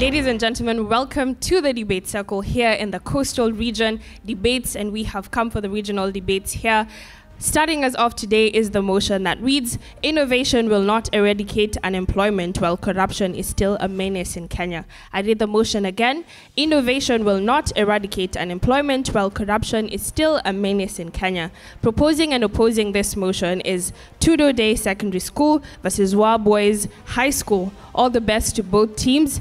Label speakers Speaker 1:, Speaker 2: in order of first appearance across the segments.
Speaker 1: Ladies and gentlemen, welcome to the debate circle here in the coastal region debates, and we have come for the regional debates here. Starting us off today is the motion that reads, innovation will not eradicate unemployment while corruption is still a menace in Kenya. I read the motion again. Innovation will not eradicate unemployment while corruption is still a menace in Kenya. Proposing and opposing this motion is Tudor Day Secondary School versus Wa Boys High School. All the best to both teams.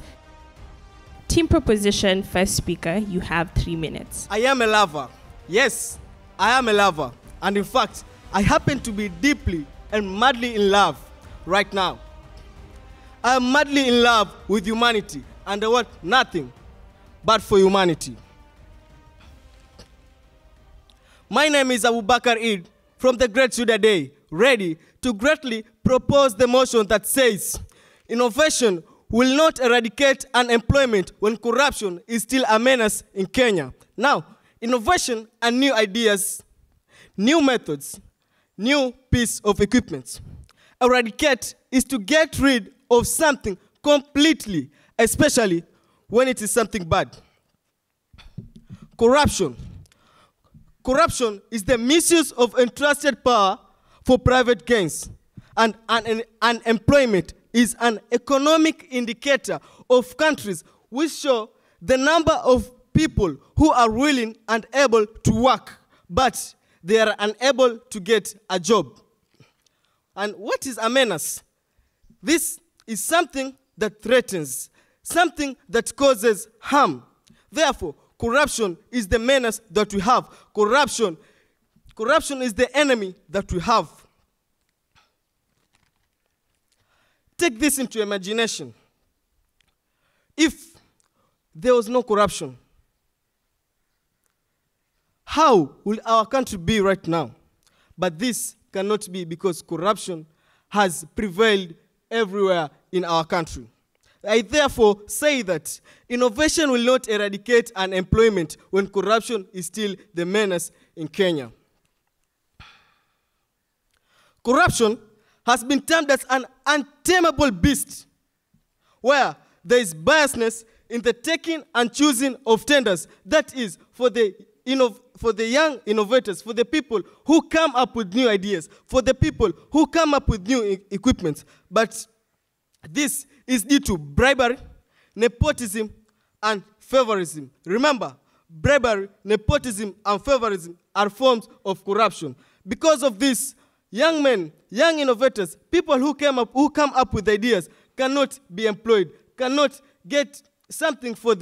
Speaker 1: Team proposition, first speaker, you have 3 minutes.
Speaker 2: I am a lover. Yes, I am a lover. And in fact, I happen to be deeply and madly in love right now. I am madly in love with humanity, and I want nothing but for humanity. My name is Abubakar Eid from the Great Tudor Day, ready to greatly propose the motion that says, innovation will not eradicate unemployment when corruption is still a menace in Kenya. Now, innovation and new ideas, new methods, new piece of equipment. Eradicate is to get rid of something completely, especially when it is something bad. Corruption. Corruption is the misuse of entrusted power for private gains, and unemployment is an economic indicator of countries which show the number of people who are willing and able to work, but they are unable to get a job. And what is a menace? This is something that threatens, something that causes harm. Therefore, corruption is the menace that we have. Corruption is the enemy that we have. Take this into imagination. If there was no corruption, how will our country be right now? But this cannot be because corruption has prevailed everywhere in our country. I therefore say that innovation will not eradicate unemployment when corruption is still the menace in Kenya. Corruption has been termed as an untamable beast, where there is biasness in the taking and choosing of tenders. That is, for the young innovators, for the people who come up with new ideas, for the people who come up with new equipment. But this is due to bribery, nepotism, and favorism. Remember, bribery, nepotism, and favorism are forms of corruption. Because of this, young men, young innovators, people who come up with ideas cannot be employed, cannot get something for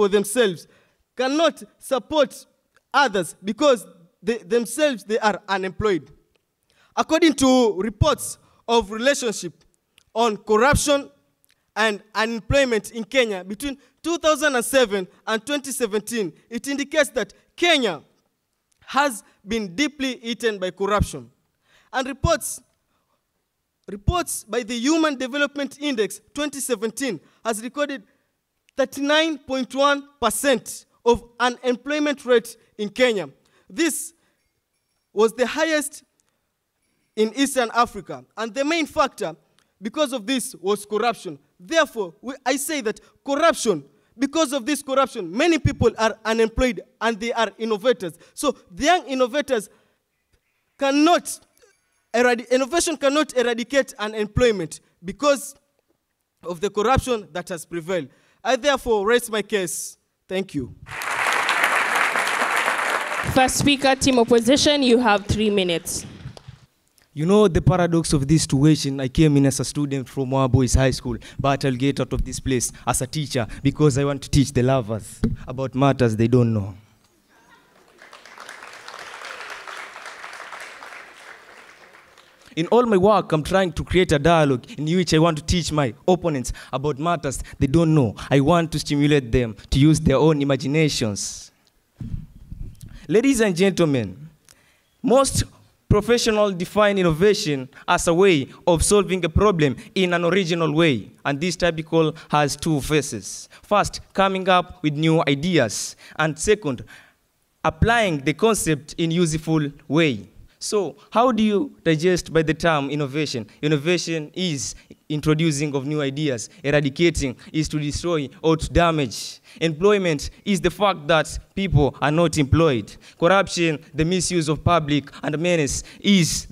Speaker 2: themselves, cannot support others because themselves they are unemployed. According to reports of relationship on corruption and unemployment in Kenya between 2007 and 2017, it indicates that Kenya has been deeply eaten by corruption. And reports by the Human Development Index 2017 has recorded 39.1% of unemployment rate in Kenya. This was the highest in Eastern Africa. And the main factor because of this was corruption. Therefore, I say that corruption, because of this corruption, many people are unemployed and they are innovators. So the young innovators innovation cannot eradicate unemployment because of the corruption that has prevailed. I therefore raise my case. Thank you.
Speaker 1: First speaker, team opposition, you have 3 minutes.
Speaker 3: You know the paradox of this situation. I came in as a student from Wa Boys High School, but I'll get out of this place as a teacher because I want to teach the lovers about matters they don't know. In all my work, I'm trying to create a dialogue in which I want to teach my opponents about matters they don't know. I want to stimulate them to use their own imaginations. Ladies and gentlemen, most professionals define innovation as a way of solving a problem in an original way. And this typical has 2 phases. First, coming up with new ideas. And second, applying the concept in a useful way. So how do you digest by the term innovation? Innovation is introducing of new ideas. Eradicating is to destroy or to damage. Employment is the fact that people are not employed. Corruption, the misuse of public and menace is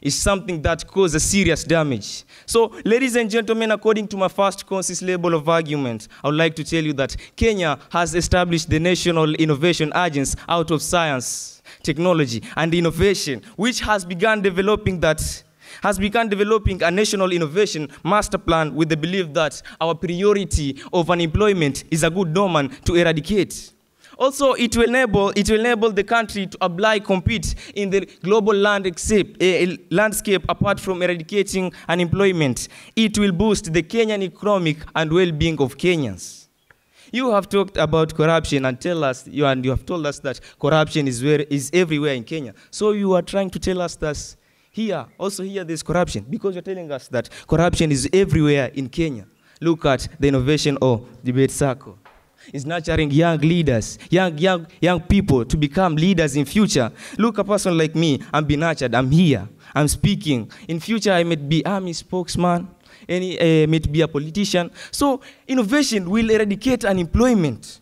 Speaker 3: something that causes serious damage. So, ladies and gentlemen, according to my first concise label of argument, I would like to tell you that Kenya has established the National Innovation Agency out of science, technology, and innovation, which has begun developing a national innovation master plan with the belief that our priority of unemployment is a good domain to eradicate. Also, it will enable the country to compete in the global landscape apart from eradicating unemployment. It will boost the Kenyan economic and well-being of Kenyans. You have talked about corruption and you have told us that corruption is everywhere in Kenya. So you are trying to tell us that here there's corruption, because you're telling us that corruption is everywhere in Kenya. Look at the innovation of debate circle. It's nurturing young leaders, young people to become leaders in future. Look, a person like me, I'm being nurtured, I'm here, I'm speaking. In future, I might be army spokesman, might be a politician. So innovation will eradicate unemployment.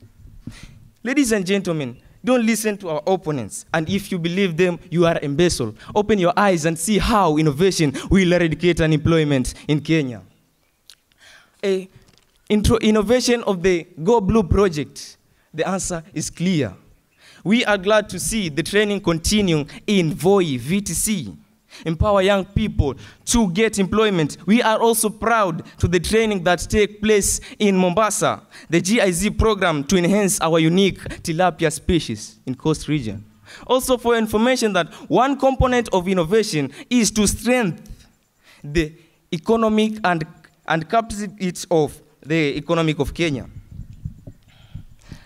Speaker 3: Ladies and gentlemen, don't listen to our opponents. And if you believe them, you are imbecile. Open your eyes and see how innovation will eradicate unemployment in Kenya. Innovation of the Go Blue project, the answer is clear. We are glad to see the training continuing in Voi, VTC. Empower young people to get employment. We are also proud to the training that takes place in Mombasa, the GIZ program to enhance our unique tilapia species in coast region. Also for information that one component of innovation is to strengthen the economic and capacity of the economic of Kenya.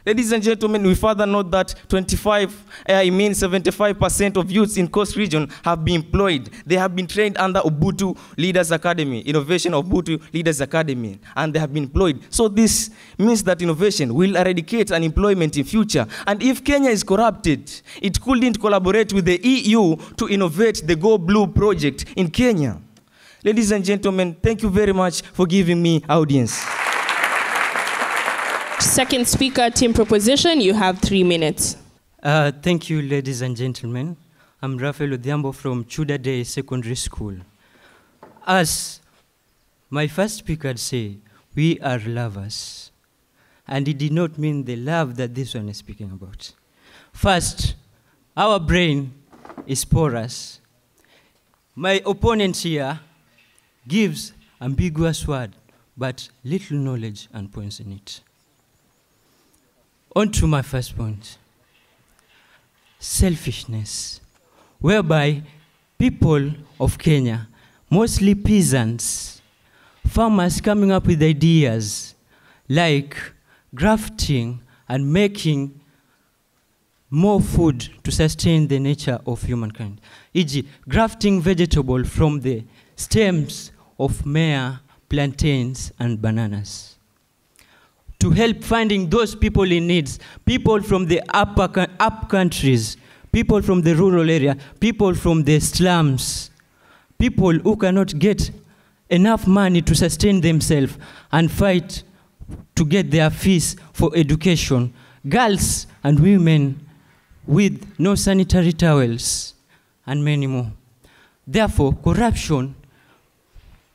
Speaker 3: Ladies and gentlemen, we further note that 75% of youths in coast region have been employed. They have been trained under Ubuntu Leaders Academy, innovation of Ubuntu Leaders Academy, and they have been employed. So this means that innovation will eradicate unemployment in future. And if Kenya is corrupted, it couldn't collaborate with the EU to innovate the Go Blue project in Kenya. Ladies and gentlemen, thank you very much for giving me audience.
Speaker 1: Second speaker, team proposition, you have 3 minutes.
Speaker 4: Thank you, ladies and gentlemen. I'm Raphael Odhiambo from Tudor Secondary School. As my first speaker said, we are lovers. And it did not mean the love that this one is speaking about. First, our brain is porous. My opponent here gives ambiguous word, but little knowledge and points in it. On to my first point. Selfishness, whereby people of Kenya, mostly peasants, farmers coming up with ideas like grafting and making more food to sustain the nature of humankind. E.g., grafting vegetable from the stems of maize, plantains, and bananas, to help finding those people in need, people from the up countries, people from the rural area, people from the slums, people who cannot get enough money to sustain themselves and fight to get their fees for education, girls and women with no sanitary towels, and many more. Therefore, corruption,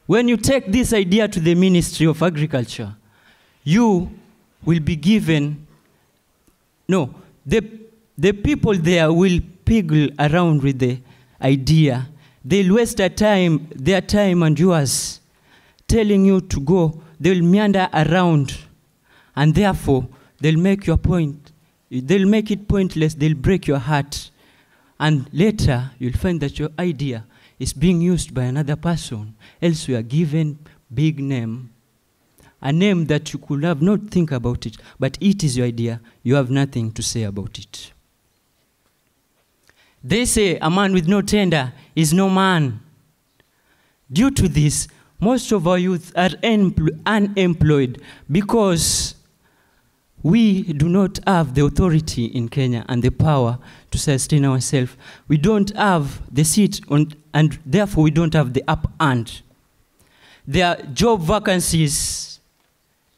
Speaker 4: when you take this idea to the Ministry of Agriculture, you will be given, the people there will piggle around with the idea. They'll waste their time and yours, telling you to go. They'll meander around, and therefore, they'll make it pointless, they'll break your heart. And later, you'll find that your idea is being used by another person, else you are given big name, a name that you could have not think about it, but it is your idea, you have nothing to say about it. They say a man with no tender is no man. Due to this, most of our youth are unemployed because we do not have the authority in Kenya and the power to sustain ourselves. We don't have the seat, and therefore we don't have the upper hand. There are job vacancies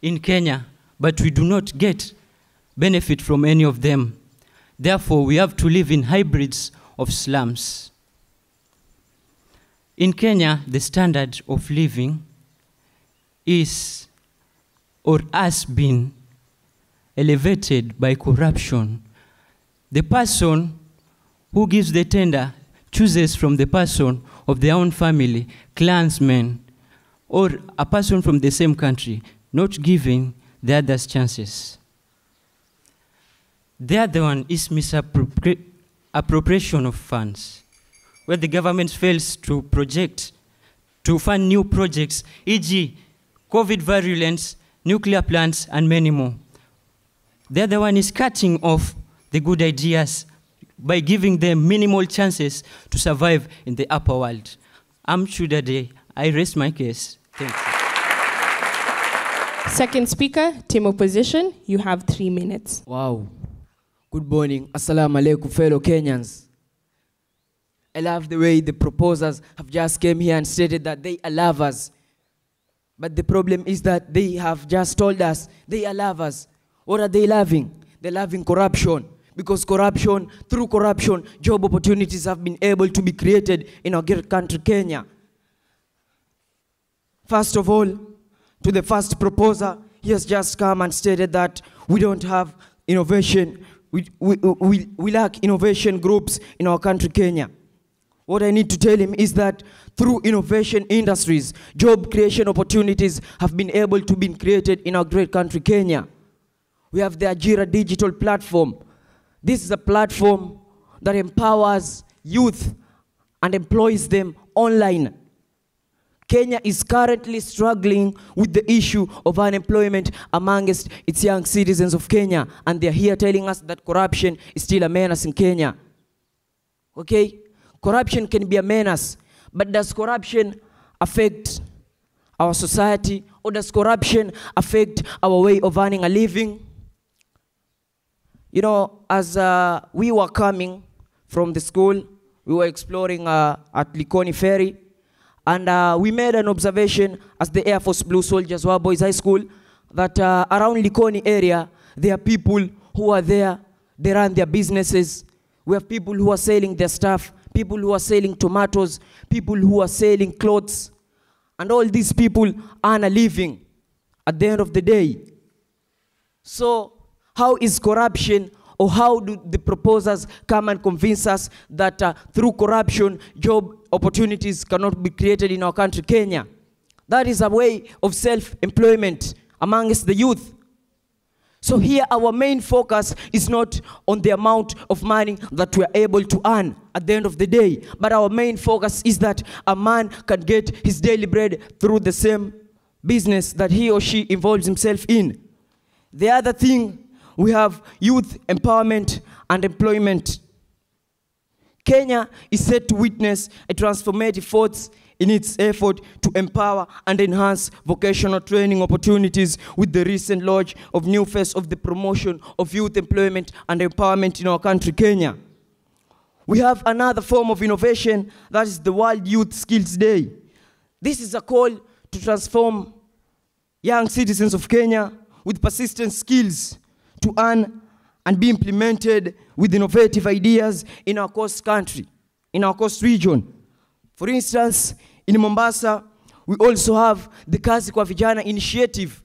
Speaker 4: in Kenya, but we do not get benefit from any of them. Therefore, we have to live in hybrids of slums. In Kenya, the standard of living is or has been elevated by corruption. The person who gives the tender chooses from the person of their own family, clansmen, or a person from the same country, not giving the others chances. The other one is misappropriation of funds, where the government fails to fund new projects, e.g., COVID virulence, nuclear plants, and many more. The other one is cutting off the good ideas by giving them minimal chances to survive in the upper world. I'm Tudor. I rest my case. Thank you.
Speaker 1: Second speaker, team opposition, you have 3 minutes.
Speaker 5: Wow. Good morning. Assalamu alaikum, fellow Kenyans. I love the way the proposers have just came here and stated that they are lovers. But the problem is that they have just told us they are lovers. What are they loving? They're loving corruption. Because through corruption, job opportunities have been able to be created in our great country, Kenya. First of all, to the first proposer, he has just come and stated that we don't have innovation. We lack innovation groups in our country, Kenya. What I need to tell him is that through innovation industries, job creation opportunities have been able to be created in our great country, Kenya. We have the Ajira digital platform. This is a platform that empowers youth and employs them online. Kenya is currently struggling with the issue of unemployment amongst its young citizens of Kenya, and they're here telling us that corruption is still a menace in Kenya. Okay? Corruption can be a menace, but does corruption affect our society, or does corruption affect our way of earning a living? You know, as we were coming from the school, we were exploring at Likoni Ferry, and we made an observation as the Air Force Blue Soldiers were Boys High School that around Likoni area, there are people who are there, they run their businesses. We have people who are selling their stuff, people who are selling tomatoes, people who are selling clothes, and all these people earn a living at the end of the day. So how is corruption, or how do the proposers come and convince us that through corruption, job opportunities cannot be created in our country, Kenya? That is a way of self-employment amongst the youth. So here our main focus is not on the amount of money that we are able to earn at the end of the day, but our main focus is that a man can get his daily bread through the same business that he or she involves himself in. The other thing, we have youth empowerment and employment. Kenya is set to witness a transformative force in its effort to empower and enhance vocational training opportunities with the recent launch of new phase of the promotion of youth employment and empowerment in our country, Kenya. We have another form of innovation, that is the World Youth Skills Day. This is a call to transform young citizens of Kenya with persistent skills to earn and be implemented with innovative ideas in our coast country, in our coast region. For instance, in Mombasa, we also have the Kazi kwa Vijana initiative.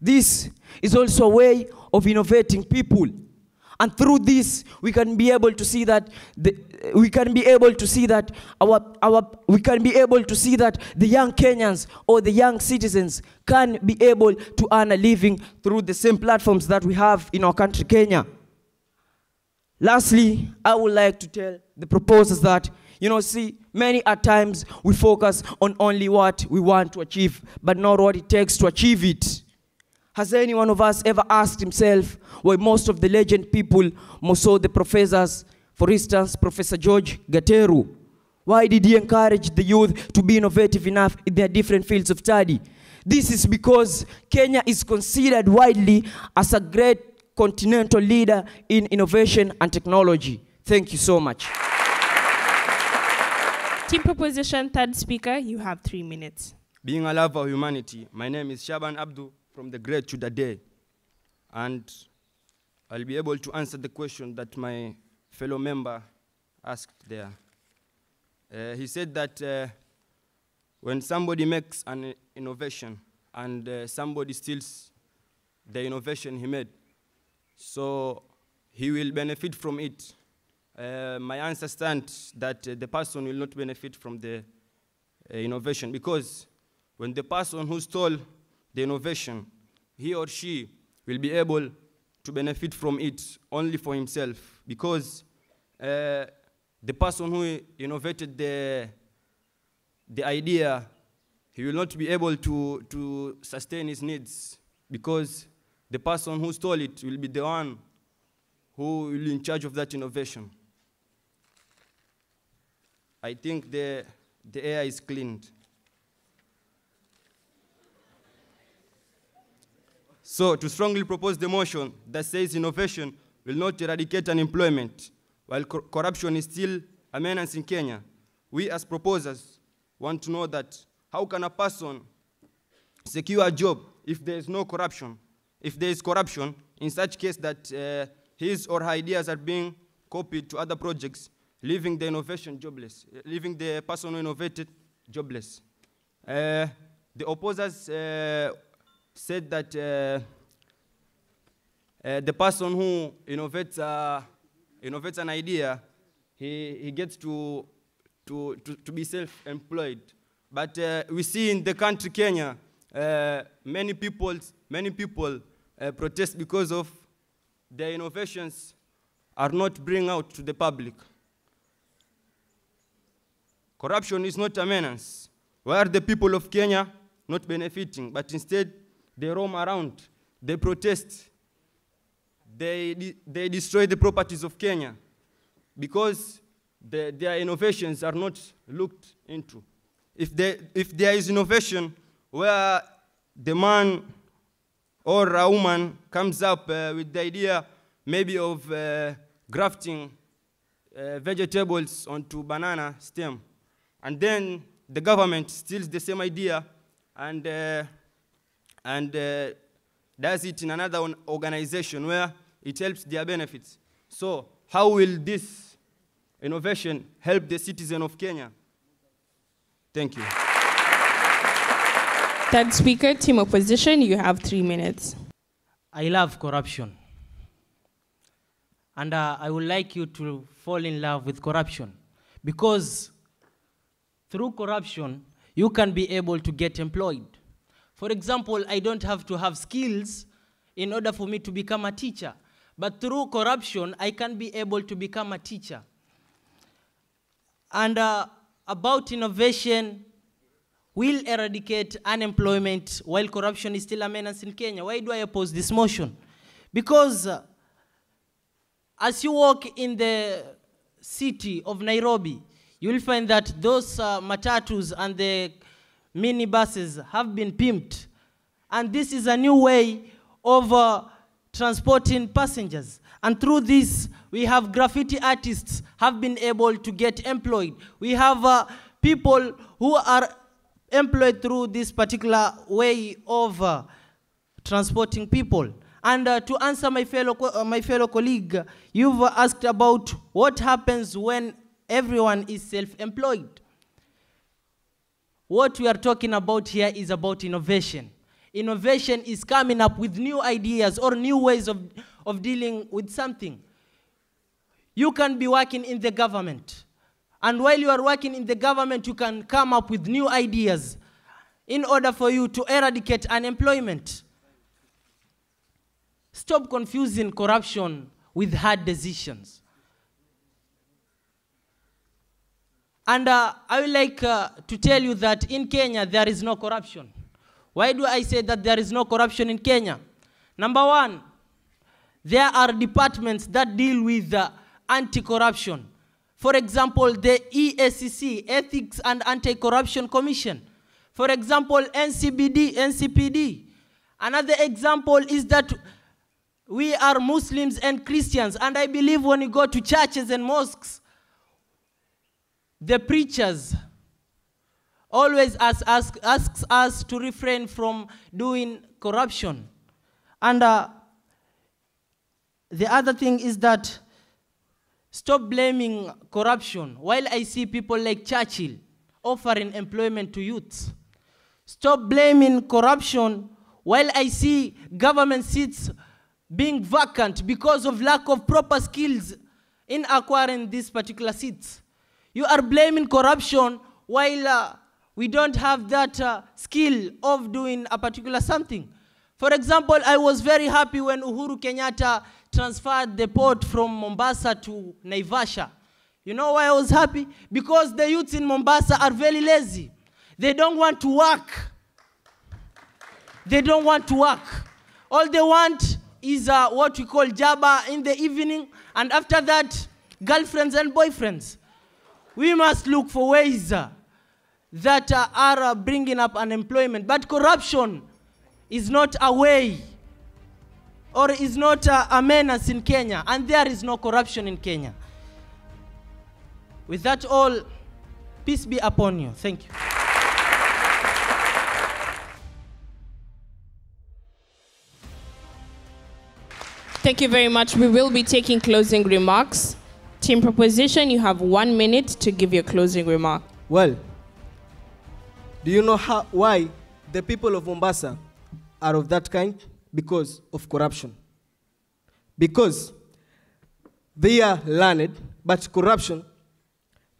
Speaker 5: This is also a way of innovating people. And through this, we can be able to see that the young Kenyans or the young citizens can be able to earn a living through the same platforms that we have in our country, Kenya. Lastly, I would like to tell the proposers that, many at times we focus on only what we want to achieve, but not what it takes to achieve it. Has any one of us ever asked himself why most of the legend people, most so the professors, for instance, Professor George Gateru, why did he encourage the youth to be innovative enough in their different fields of study? This is because Kenya is considered widely as a great continental leader in innovation and technology. Thank you so much.
Speaker 1: Team proposition, third speaker, you have 3 minutes.
Speaker 6: Being a lover of humanity, my name is Shaban Abdu from the great Tudor, and I'll be able to answer the question that my fellow member asked there. He said that when somebody makes an innovation and somebody steals the innovation he made, so he will benefit from it. My answer stands that the person will not benefit from the innovation, because when the person who stole the innovation, he or she will be able to benefit from it only for himself, because the person who innovated the idea, he will not be able to sustain his needs, because the person who stole it will be the one who will be in charge of that innovation. I think the air is cleaned. So, to strongly propose the motion that says innovation will not eradicate unemployment, while corruption is still a menace in Kenya, we as proposers want to know that how can a person secure a job if there is no corruption? If there is corruption, in such case that his or her ideas are being copied to other projects, leaving the innovation jobless, leaving the person who innovated jobless. The opposers said that the person who innovates an idea, he gets to be self-employed. But we see in the country Kenya, many people protest because of their innovations are not bring out to the public. Corruption is not a menace. Why are the people of Kenya not benefiting? But instead, they roam around, they protest, they destroy the properties of Kenya because their innovations are not looked into. If there is innovation where the man or a woman comes up with the idea maybe of grafting vegetables onto banana stem, and then the government steals the same idea and does it in another organization where it helps their benefits. So how will this innovation help the citizen of Kenya? Thank you.
Speaker 1: Third speaker, team opposition, you have 3 minutes.
Speaker 7: I love corruption. And I would like you to fall in love with corruption, because through corruption, you can be able to get employed. For example, I don't have to have skills in order for me to become a teacher. But through corruption, I can be able to become a teacher. And about innovation, will eradicate unemployment while corruption is still a menace in Kenya. Why do I oppose this motion? Because as you walk in the city of Nairobi, you will find that those matatus and the minibuses have been pimped. And this is a new way of transporting passengers. And through this, we have graffiti artists have been able to get employed. We have people who are employed through this particular way of transporting people. And to answer my fellow colleague, you've asked about what happens when everyone is self-employed. What we are talking about here is about innovation. Innovation is coming up with new ideas or new ways of dealing with something. You can be working in the government. And while you are working in the government, you can come up with new ideas in order for you to eradicate unemployment. Stop confusing corruption with hard decisions. And I would like to tell you that in Kenya, there is no corruption. Why do I say that there is no corruption in Kenya? Number one, there are departments that deal with anti-corruption. For example, the EACC, Ethics and Anti-Corruption Commission. For example, NCPD. Another example is that we are Muslims and Christians, and I believe when you go to churches and mosques, the preachers always asks us to refrain from doing corruption. And the other thing is that stop blaming corruption. While I see people like Churchill offering employment to youths, stop blaming corruption while I see government seats being vacant because of lack of proper skills in acquiring these particular seats. You are blaming corruption while we don't have that skill of doing a particular something. For example, I was very happy when Uhuru Kenyatta transferred the port from Mombasa to Naivasha. You know why I was happy? Because the youths in Mombasa are very lazy. They don't want to work. They don't want to work. All they want is what we call jaba in the evening, and after that, girlfriends and boyfriends. We must look for ways that are bringing up unemployment. But corruption is not a way, or is not a menace in Kenya, and there is no corruption in Kenya. With that all, peace be upon you. Thank you.
Speaker 1: Thank you very much. We will be taking closing remarks. Team Proposition, you have 1 minute to give your closing remark.
Speaker 2: Well, do you know why the people of Mombasa are of that kind? Because of corruption. Because they are learned, but corruption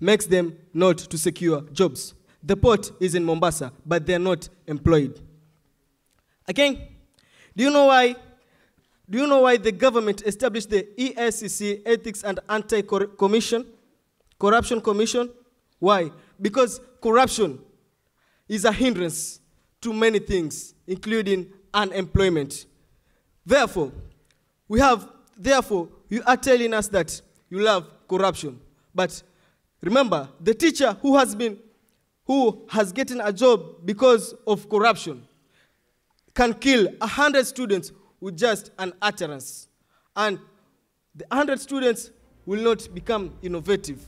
Speaker 2: makes them not to secure jobs. The port is in Mombasa, but they are not employed. Again, do you know why the government established the EACC, Ethics and Anti-Corruption Commission? Why? Because corruption is a hindrance to many things, including unemployment. Therefore, you are telling us that you love corruption. But remember, the teacher who has gotten a job because of corruption can kill 100 students with just an utterance. And the 100 students will not become innovative.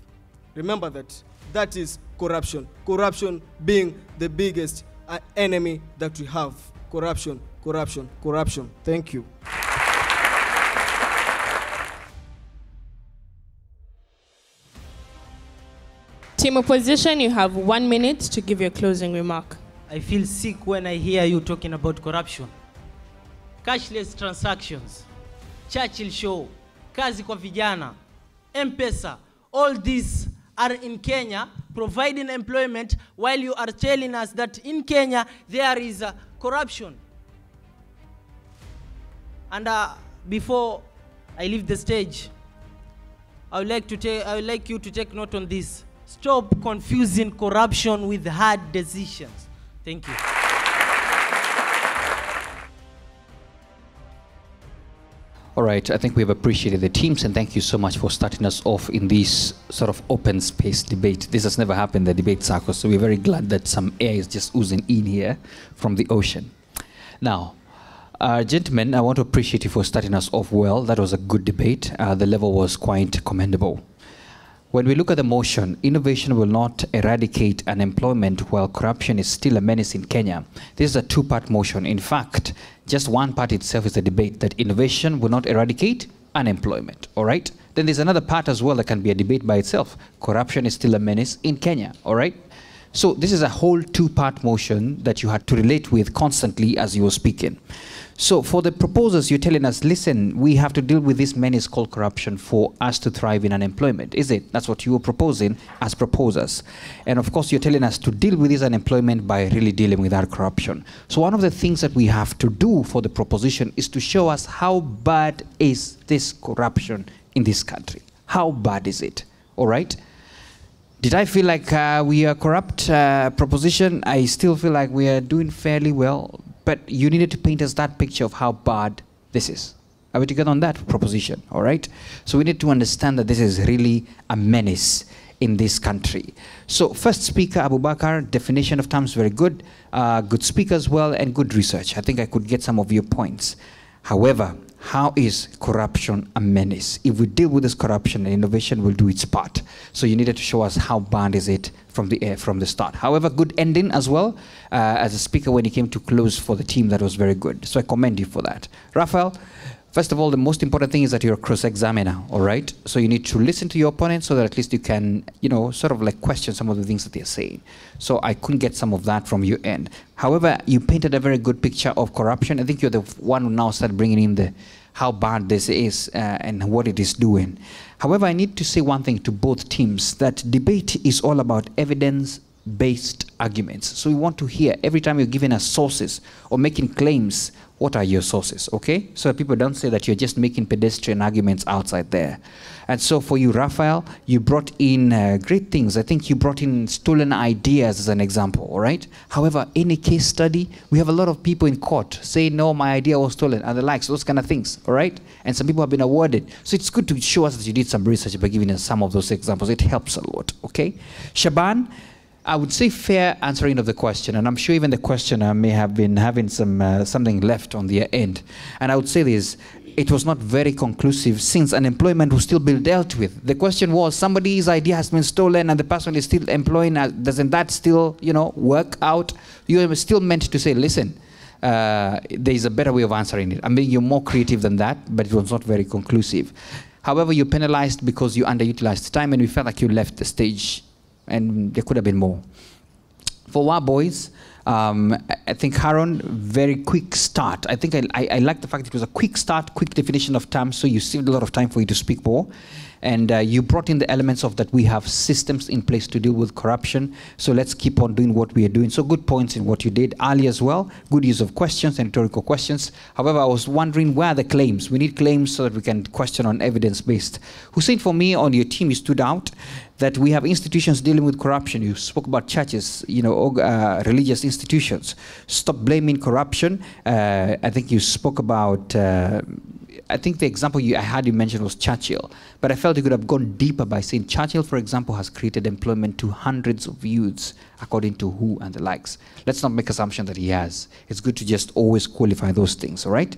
Speaker 2: Remember that. That is corruption. Corruption being the biggest enemy that we have. Corruption, corruption, corruption. Thank you.
Speaker 1: Team Opposition, you have 1 minute to give your closing remark.
Speaker 7: I feel sick when I hear you talking about corruption. Cashless transactions, Churchill Show, Kazi kwa Vijana, M-Pesa, all these are in Kenya providing employment, while you are telling us that in Kenya there is corruption. And before I leave the stage, I would like you to take note on this. Stop confusing corruption with hard decisions. Thank you.
Speaker 8: All right, I think we have appreciated the teams, and thank you so much for starting us off in this sort of open space debate. This has never happened in the debate circle, so we're very glad that some air is just oozing in here from the ocean. Now, gentlemen, I want to appreciate you for starting us off well. That was a good debate. The level was quite commendable. When we look at the motion, innovation will not eradicate unemployment while corruption is still a menace in Kenya. This is a two-part motion. In fact, just one part itself is the debate that innovation will not eradicate unemployment, all right? Then there's another part as well that can be a debate by itself. Corruption is still a menace in Kenya, all right? So this is a whole two-part motion that you had to relate with constantly as you were speaking. So for the proposers, you're telling us, listen, we have to deal with this menace called corruption for us to thrive in unemployment. Is it? That's what you were proposing as proposers. And of course, you're telling us to deal with this unemployment by really dealing with that corruption. So one of the things that we have to do for the proposition is to show us how bad is this corruption in this country. How bad is it? All right? Did I feel like we are corrupt proposition? I still feel like we are doing fairly well. But you needed to paint us that picture of how bad this is. Are we together on that proposition? All right? So we need to understand that this is really a menace in this country. So first speaker, Abubakar, definition of terms very good, good speaker as well, and good research. I think I could get some of your points. However, how is corruption a menace? If we deal with this corruption, innovation will do its part. So you needed to show us how bad is it from the start. However, good ending as well. As a speaker, when you came to close for the team, that was very good. So I commend you for that. Raphael, first of all, the most important thing is that you're a cross-examiner, all right? So you need to listen to your opponent so that at least you can, you know, sort of like question some of the things that they're saying. So I couldn't get some of that from your end. However, you painted a very good picture of corruption. I think you're the one who now started bringing in the how bad this is and what it is doing. However, I need to say one thing to both teams, that debate is all about evidence-based arguments. So we want to hear every time you're giving us sources or making claims, what are your sources, okay? So that people don't say that you're just making pedestrian arguments outside there. And so for you, Raphael, you brought in great things. I think you brought in stolen ideas as an example, all right? However, in a case study, we have a lot of people in court saying, no, my idea was stolen, and the likes, those kind of things, all right? And some people have been awarded. So it's good to show us that you did some research by giving us some of those examples. It helps a lot, okay? Shaban, I would say fair answering of the question, and I'm sure even the questioner may have been having some something left on their end. And I would say this, it was not very conclusive since unemployment was still being dealt with. The question was, somebody's idea has been stolen and the person is still employing, doesn't that still, you know, work out? You are still meant to say, listen, there is a better way of answering it. I mean, you're more creative than that, but it was not very conclusive. However, you penalized because you underutilized time and we felt like you left the stage, and there could have been more. For our boys, I think Haron, very quick start. I think I like the fact that it was a quick start, quick definition of terms, so you saved a lot of time for you to speak more. And you brought in the elements of that we have systems in place to deal with corruption, so let's keep on doing what we are doing. So good points in what you did. Ali as well, good use of questions and rhetorical questions. However, I was wondering, where are the claims? We need claims so that we can question on evidence-based. Hussein, for me, on your team, you stood out that we have institutions dealing with corruption. You spoke about churches, you know, religious institutions. Stop blaming corruption. I think you spoke about I think the example I had you mention was Churchill, but I felt you could have gone deeper by saying Churchill, for example, has created employment to hundreds of youths, according to who and the likes. Let's not make assumption that he has. It's good to just always qualify those things, all right?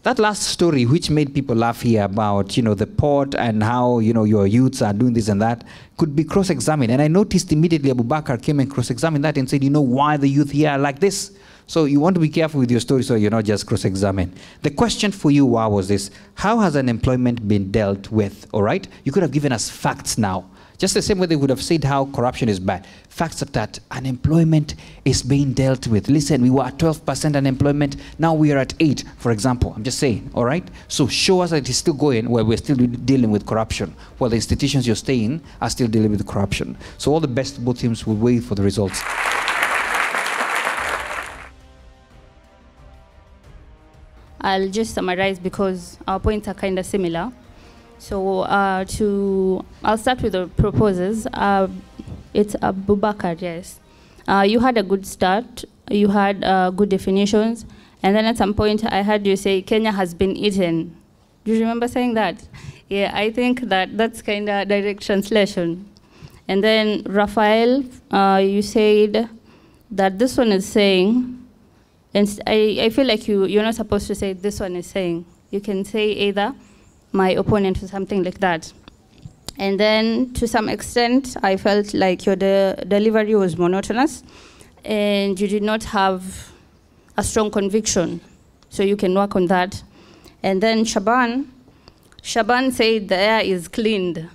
Speaker 8: That last story, which made people laugh here about, you know, the port and how, you know, your youths are doing this and that, could be cross-examined. And I noticed immediately Abubakar came and cross-examined that and said, you know, why the youth here are like this? So you want to be careful with your story so you're not just cross-examined. The question for you, Wa, was this: how has unemployment been dealt with, all right? You could have given us facts now. Just the same way they would have said how corruption is bad. Facts of that unemployment is being dealt with. Listen, we were at 12% unemployment, now we are at 8, for example. I'm just saying, all right? So show us that it is still going where we're still dealing with corruption, while the institutions you're staying are still dealing with corruption. So all the best, both teams will wait for the results.
Speaker 9: I'll just summarize because our points are kind of similar. So I'll start with the proposers. It's Abubakar, yes. You had a good start. You had good definitions. And then at some point, I heard you say, Kenya has been eaten. Do you remember saying that? Yeah, I think that's kind of direct translation. And then Raphael, you said that this one is saying, and I feel like you're not supposed to say this one is saying. You can say either my opponent or something like that. And then to some extent, I felt like your delivery was monotonous and you did not have a strong conviction. So you can work on that. And then Shaban said the air is cleaned.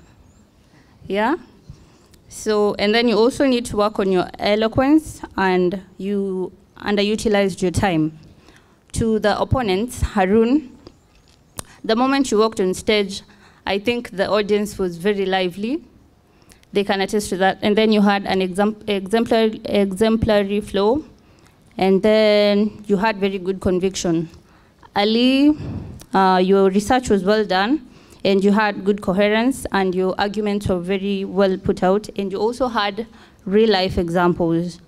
Speaker 9: Yeah? So, and then you also need to work on your eloquence, and you underutilized your time. To the opponents, Harun, the moment you walked on stage, I think the audience was very lively. They can attest to that. And then you had an exemplary flow, and then you had very good conviction. Ali, your research was well done, and you had good coherence, and your arguments were very well put out, and you also had real-life examples.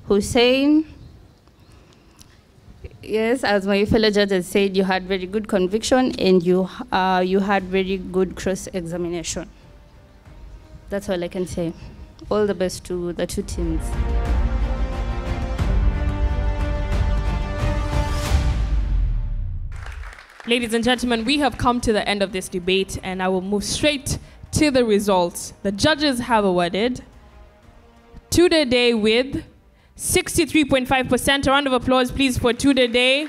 Speaker 9: Hussein, yes, as my fellow judges said, you had very good conviction and you had very good cross-examination. That's all I can say. All the best to the two teams.
Speaker 1: Ladies and gentlemen, we have come to the end of this debate, and I will move straight to the results. The judges have awarded Tudor Day with 63.5%. A round of applause, please, for Tudor Day.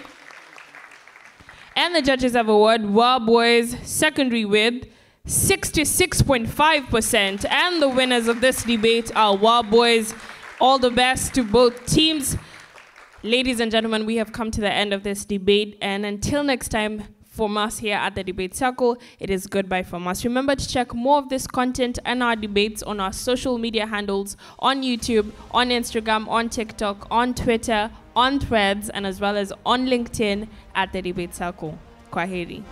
Speaker 1: And the judges have awarded Wa Boys Secondary with 66.5%. And the winners of this debate are Wa Boys. All the best to both teams. Ladies and gentlemen, we have come to the end of this debate, and until next time from us here at the Debate Circle, it is goodbye from us. Remember to check more of this content and our debates on our social media handles on YouTube, on Instagram, on TikTok, on Twitter, on Threads, and as well as on LinkedIn at the Debate Circle. Kwaheri.